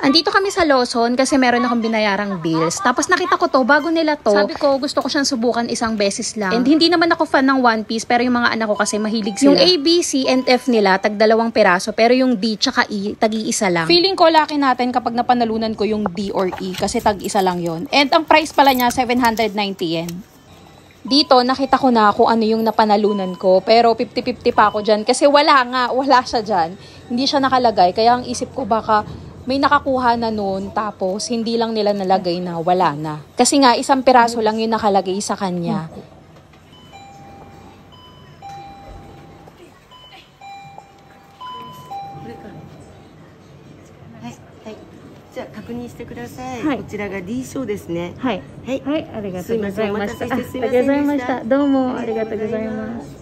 Andito kami sa Lawson kasi meron akong binayarang bills. Tapos nakita ko to, bago nila to. Sabi ko, gusto ko siyang subukan isang beses lang. And hindi naman ako fan ng One Piece, pero yung mga anak ko kasi mahilig sila. Yung A, B, C, and F nila, tag 2 piraso. Pero yung D tsaka E, tag-iisa lang. Feeling ko laki natin kapag napanalunan ko yung D or E kasi tag-isa lang yon. And ang price pala niya, 790 yen. Dito, nakita ko na kung ano yung napanalunan ko. Pero 50-50 pa ako dyan. Kasi wala siya dyan. Hindi siya nakalagay. Kaya ang isip ko baka may nakakuha na noon tapos hindi lang nila nalagay na wala na. Kasi nga, 1 piraso lang yung nakalagay sa kanya. Koちらが D 賞ですね。はい。はい。はい、ありがとうございました。すいません、お待たせしてすいませんでした。どうもありがとうございます。